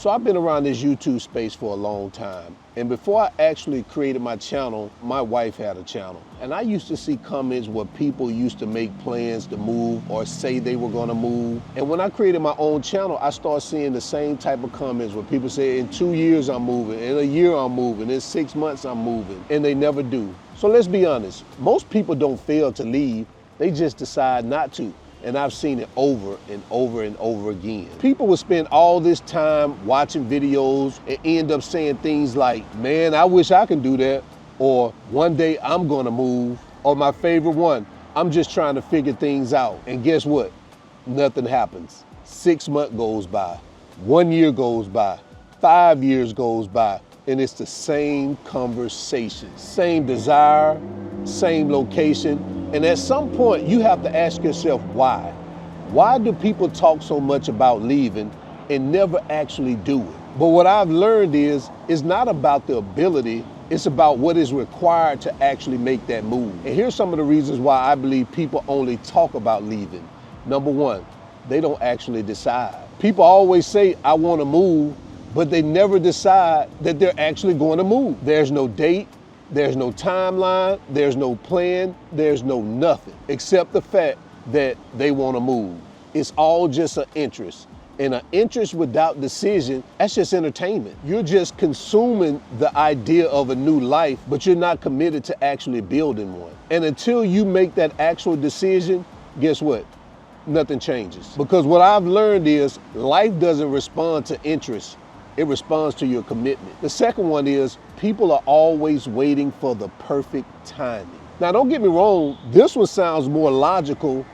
So I've been around this YouTube space for a long time. And before I actually created my channel, my wife had a channel. And I used to see comments where people used to make plans to move or say they were gonna move. And when I created my own channel, I started seeing the same type of comments where people say, in 2 years I'm moving, in a year I'm moving, in 6 months I'm moving, and they never do. So let's be honest, most people don't fail to leave, they just decide not to. And I've seen it over and over and over again. People will spend all this time watching videos and end up saying things like, man, I wish I could do that, or one day I'm gonna move, or my favorite one, I'm just trying to figure things out. And guess what? Nothing happens. 6 months goes by, 1 year goes by, 5 years goes by, and it's the same conversation, same desire, same location. And at some point, you have to ask yourself why. Why do people talk so much about leaving and never actually do it? But what I've learned is, it's not about the ability, it's about what is required to actually make that move. And here's some of the reasons why I believe people only talk about leaving. Number one, they don't actually decide. People always say, I want to move, but they never decide that they're actually going to move. There's no date. There's no timeline, there's no plan, there's no nothing, except the fact that they want to move. It's all just an interest. And an interest without decision, that's just entertainment. You're just consuming the idea of a new life, but you're not committed to actually building one. And until you make that actual decision, guess what? Nothing changes. Because what I've learned is life doesn't respond to interest. It responds to your commitment. The second one is people are always waiting for the perfect timing. Now, don't get me wrong, this one sounds more logical,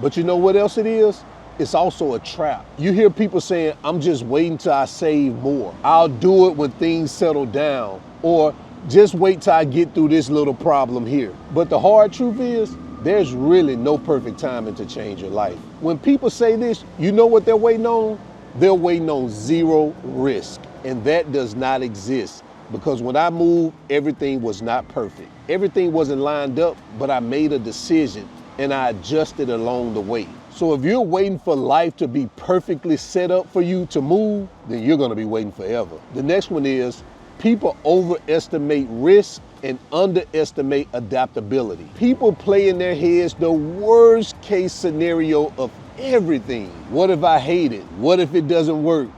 but you know what else it is? It's also a trap. You hear people saying, I'm just waiting till I save more. I'll do it when things settle down, or just wait till I get through this little problem here. But the hard truth is, there's really no perfect timing to change your life. When people say this, you know what they're waiting on? They're waiting on zero risk, and that does not exist. Because when I moved, everything was not perfect. Everything wasn't lined up, but I made a decision and I adjusted along the way. So if you're waiting for life to be perfectly set up for you to move, then you're gonna be waiting forever. The next one is people overestimate risk and underestimate adaptability. People play in their heads the worst case scenario of everything. What if I hate it? What if it doesn't work?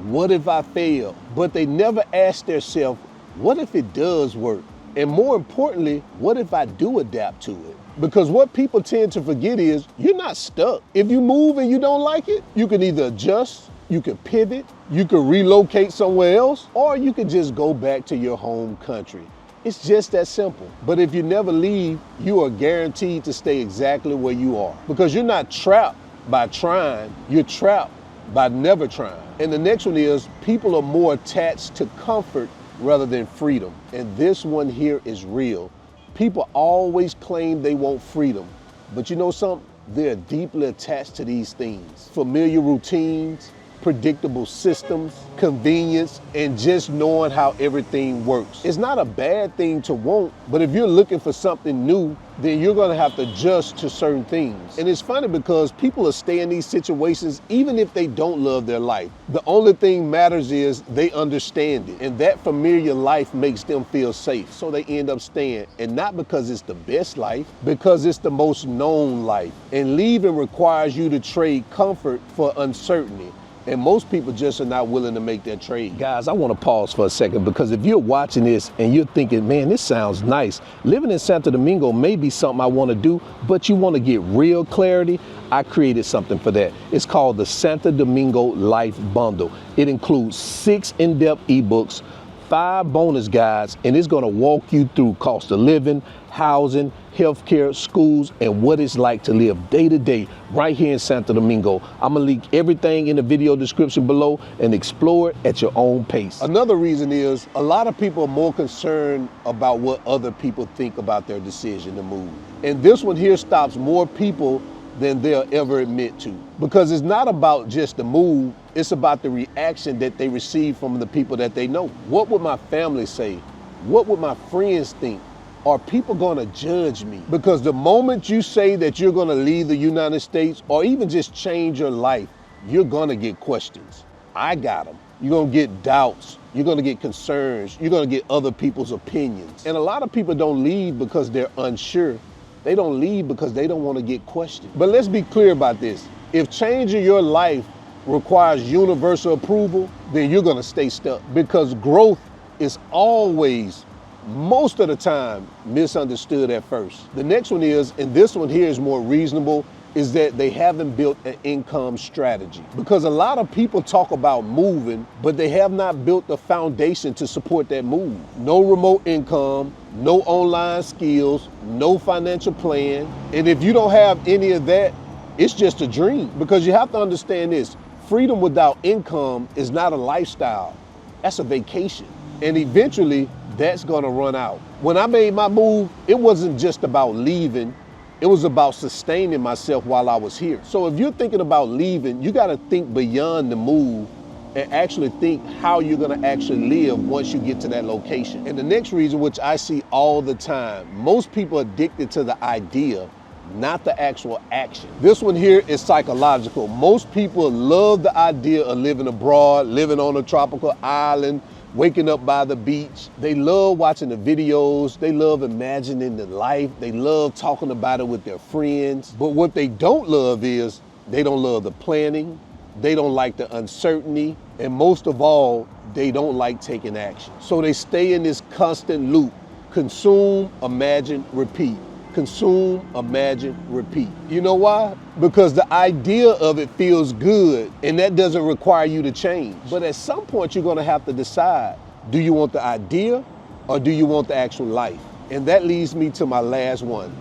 What if I fail? But they never ask themselves, what if it does work? And more importantly, what if I do adapt to it? Because what people tend to forget is you're not stuck. If you move and you don't like it, you can either adjust, you can pivot, you can relocate somewhere else, or you can just go back to your home country. It's just that simple. But if you never leave, you are guaranteed to stay exactly where you are. Because you're not trapped by trying, you're trapped by never trying. And the next one is people are more attached to comfort rather than freedom. And this one here is real. People always claim they want freedom, but you know something? They're deeply attached to these things. Familiar routines, predictable systems, convenience, and just knowing how everything works. It's not a bad thing to want, but if you're looking for something new, then you're gonna have to adjust to certain things. And it's funny because people will stay in these situations even if they don't love their life. The only thing matters is they understand it, and that familiar life makes them feel safe. So they end up staying, and not because it's the best life, because it's the most known life. And leaving requires you to trade comfort for uncertainty. And most people just are not willing to make that trade. Guys, I want to pause for a second, because if you're watching this and you're thinking, man, this sounds nice. Living in Santo Domingo may be something I want to do, but you want to get real clarity, I created something for that. It's called the Santo Domingo Life Bundle. It includes 6 in-depth ebooks, 5 bonus guides, and it's going to walk you through cost of living, housing, healthcare, schools, and what it's like to live day to day right here in Santo Domingo. I'm gonna link everything in the video description below and explore it at your own pace. Another reason is a lot of people are more concerned about what other people think about their decision to move. And this one here stops more people than they'll ever admit to. Because it's not about just the move, it's about the reaction that they receive from the people that they know. What would my family say? What would my friends think? Are people gonna judge me? Because the moment you say that you're gonna leave the United States or even just change your life, you're gonna get questions. I got them. You're gonna get doubts. You're gonna get concerns. You're gonna get other people's opinions. And a lot of people don't leave because they're unsure. They don't leave because they don't want to get questioned. But let's be clear about this. If changing your life requires universal approval, then you're gonna stay stuck, because growth is always, most of the time, misunderstood at first. The next one is, and this one here is more reasonable, is that they haven't built an income strategy. Because a lot of people talk about moving, but they have not built the foundation to support that move. No remote income, no online skills, no financial plan. And if you don't have any of that, it's just a dream. Because you have to understand this, freedom without income is not a lifestyle, that's a vacation. And eventually, that's gonna run out. When I made my move, it wasn't just about leaving, it was about sustaining myself while I was here. So if you're thinking about leaving, you gotta think beyond the move and actually think how you're gonna actually live once you get to that location. And the next reason, which I see all the time, most people are addicted to the idea, not the actual action. This one here is psychological. Most people love the idea of living abroad, living on a tropical island, waking up by the beach. They love watching the videos. They love imagining the life. They love talking about it with their friends. But what they don't love is they don't love the planning. They don't like the uncertainty. And most of all, they don't like taking action. So they stay in this constant loop. Consume, imagine, repeat. Consume, imagine, repeat. You know why? Because the idea of it feels good, and that doesn't require you to change. But at some point, you're gonna have to decide, do you want the idea or do you want the actual life? And that leads me to my last one.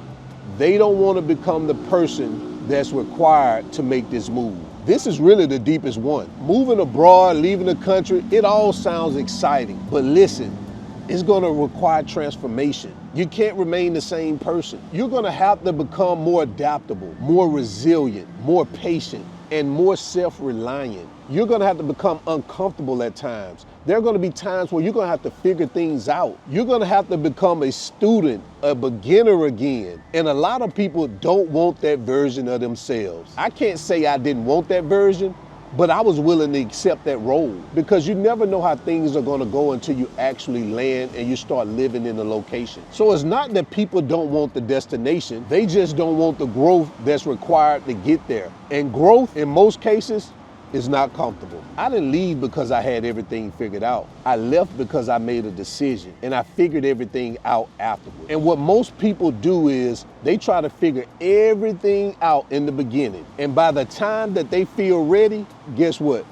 They don't want to become the person that's required to make this move. This is really the deepest one. Moving abroad, leaving the country, it all sounds exciting. But listen, it's gonna require transformation. You can't remain the same person. You're gonna have to become more adaptable, more resilient, more patient, and more self-reliant. You're gonna have to become uncomfortable at times. There are gonna be times where you're gonna have to figure things out. You're gonna have to become a student, a beginner again. And a lot of people don't want that version of themselves. I can't say I didn't want that version, but I was willing to accept that role, because you never know how things are gonna go until you actually land and you start living in the location. So it's not that people don't want the destination, they just don't want the growth that's required to get there. And growth, in most cases, is not comfortable. I didn't leave because I had everything figured out. I left because I made a decision and I figured everything out afterward. And what most people do is they try to figure everything out in the beginning. And by the time that they feel ready, guess what?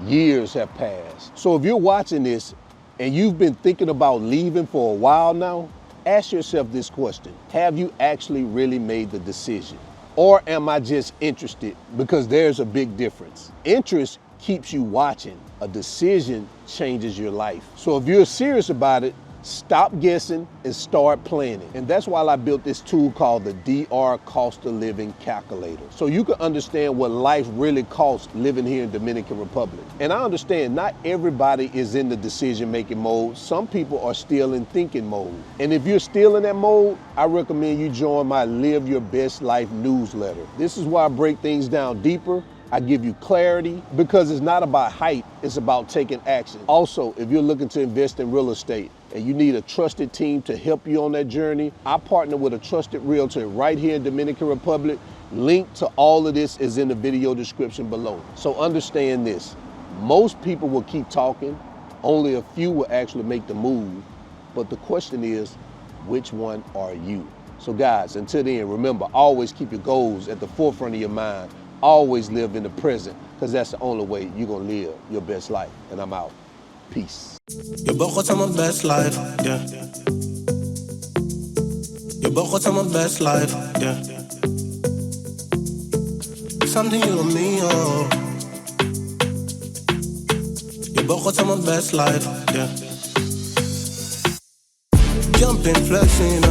Years have passed. So if you're watching this and you've been thinking about leaving for a while now, ask yourself this question. Have you actually really made the decision? Or am I just interested? Because there's a big difference. Interest keeps you watching. A decision changes your life. So if you're serious about it, stop guessing and start planning. And that's why I built this tool called the DR Cost of Living Calculator. So you can understand what life really costs living here in Dominican Republic. And I understand not everybody is in the decision-making mode. Some people are still in thinking mode. And if you're still in that mode, I recommend you join my Live Your Best Life newsletter. This is where I break things down deeper. I give you clarity, because it's not about hype, it's about taking action. Also, if you're looking to invest in real estate and you need a trusted team to help you on that journey, I partner with a trusted realtor right here in Dominican Republic. Link to all of this is in the video description below. So understand this, most people will keep talking, only a few will actually make the move. But the question is, which one are you? So guys, until then, remember, always keep your goals at the forefront of your mind. Always live in the present, because that's the only way you're gonna live your best life. And I'm out. Peace. Je begon aan mijn best life, yeah. Je begon aan mijn best life, yeah. Something you and me, oh. Je begon aan mijn best life, yeah. Jumping, flexing,